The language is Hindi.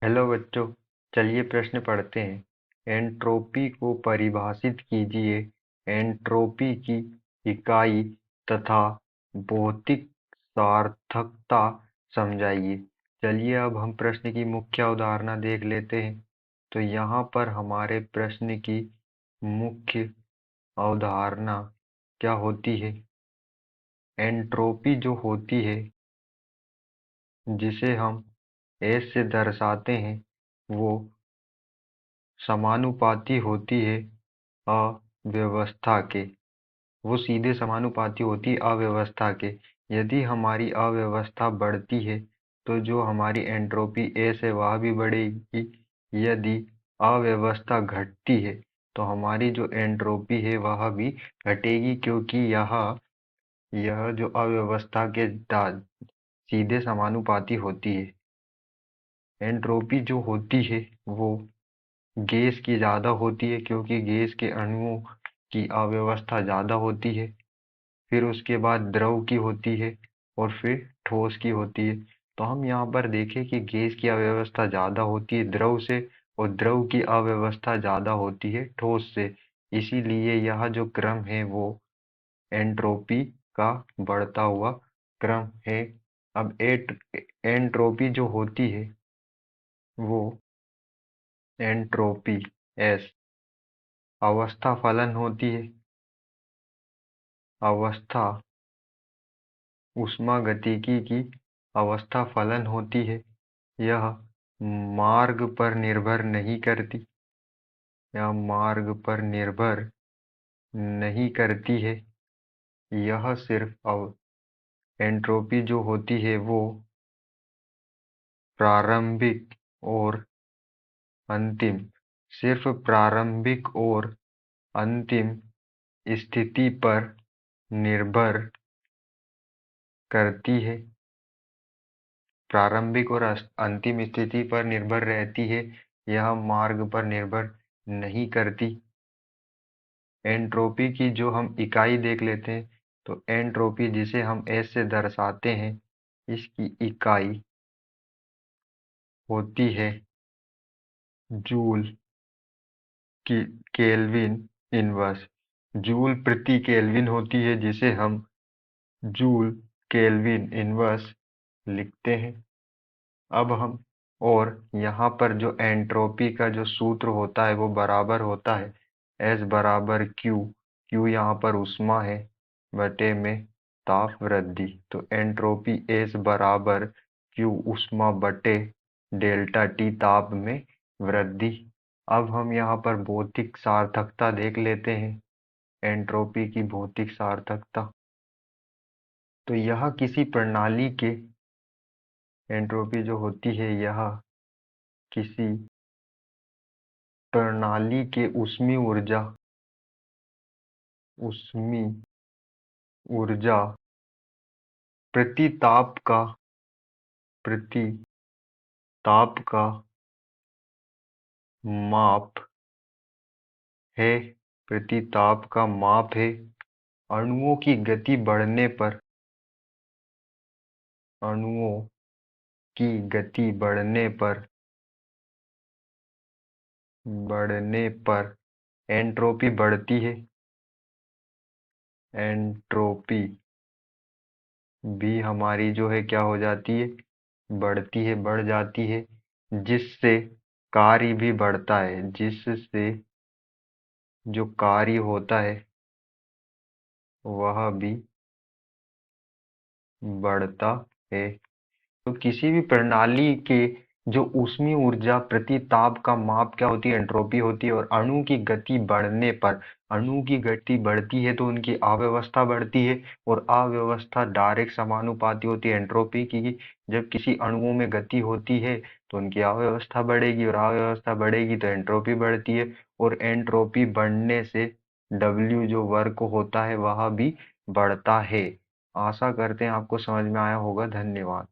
हेलो बच्चों, चलिए प्रश्न पढ़ते हैं। एंट्रोपी को परिभाषित कीजिए। एंट्रोपी की इकाई तथा भौतिक सार्थकता समझाइए। चलिए अब हम प्रश्न की मुख्य अवधारणा देख लेते हैं। तो यहाँ पर हमारे प्रश्न की मुख्य अवधारणा क्या होती है? एंट्रोपी जो होती है, जिसे हम एस से दर्शाते हैं, वो समानुपाती होती है अव्यवस्था के। वो सीधे समानुपाती होती अव्यवस्था के। यदि हमारी अव्यवस्था बढ़ती है तो जो हमारी एंट्रोपी एस है वह भी बढ़ेगी। यदि अव्यवस्था घटती है तो हमारी जो एंट्रोपी है वह भी घटेगी, क्योंकि यह जो अव्यवस्था के सीधे समानुपाती होती है। एंट्रोपी जो होती है वो गैस की ज़्यादा होती है, क्योंकि गैस के अणुओं की अव्यवस्था ज़्यादा होती है। फिर उसके बाद द्रव की होती है और फिर ठोस की होती है। तो हम यहाँ पर देखें कि गैस की अव्यवस्था ज़्यादा होती है द्रव से, और द्रव की अव्यवस्था ज़्यादा होती है ठोस से। इसीलिए यह जो क्रम है वो एंट्रोपी का बढ़ता हुआ क्रम है। अब एंट्रोपी जो होती है वो एंट्रोपी एस अवस्था फलन होती है। अवस्था ऊष्मागतिकी की अवस्था फलन होती है। यह मार्ग पर निर्भर नहीं करती। यह मार्ग पर निर्भर नहीं करती है। यह सिर्फ एंट्रोपी जो होती है वो प्रारंभिक और अंतिम, सिर्फ प्रारंभिक और अंतिम स्थिति पर निर्भर करती है। प्रारंभिक और अंतिम स्थिति पर निर्भर रहती है। यह मार्ग पर निर्भर नहीं करती। एंट्रोपी की जो हम इकाई देख लेते हैं, तो एंट्रोपी जिसे हम एस से दर्शाते हैं, इसकी इकाई होती है जूल की केल्विन इनवर्स। जूल प्रति केल्विन होती है, जिसे हम जूल केल्विन इनवर्स लिखते हैं। अब हम और यहाँ पर जो एंट्रोपी का जो सूत्र होता है वो बराबर होता है एस बराबर क्यू। क्यू यहाँ पर ऊष्मा है बटे में ताप वृद्धि। तो एंट्रोपी एस बराबर क्यू ऊष्मा बटे डेल्टा टी ताप में वृद्धि। अब हम यहाँ पर भौतिक सार्थकता देख लेते हैं। एंट्रोपी की भौतिक सार्थकता, तो यह किसी प्रणाली के एंट्रोपी जो होती है यह किसी प्रणाली के ऊष्मी ऊर्जा प्रति ताप का माप है। प्रति ताप का माप है। अणुओं की गति अणुओं की गति बढ़ने पर एंट्रोपी बढ़ती है। एंट्रोपी भी हमारी जो है क्या हो जाती है, बढ़ती है, बढ़ जाती है, जिससे कार्य भी बढ़ता है। जिससे जो कार्य होता है वह भी बढ़ता है। तो किसी भी प्रणाली के जो ऊष्मीय ऊर्जा प्रति ताप का माप क्या होती है, एंट्रोपी होती है। और अणु की गति बढ़ने पर, अणु की गति बढ़ती है तो उनकी अव्यवस्था बढ़ती है, और अव्यवस्था डायरेक्ट समानुपाती होती है एंट्रोपी की। जब किसी अणुओं में गति होती है तो उनकी अव्यवस्था बढ़ेगी, और अव्यवस्था बढ़ेगी तो एंट्रोपी बढ़ती है। और एंट्रोपी बढ़ने से डब्ल्यू जो वर्क होता है वह भी बढ़ता है। आशा करते हैं आपको समझ में आया होगा। धन्यवाद।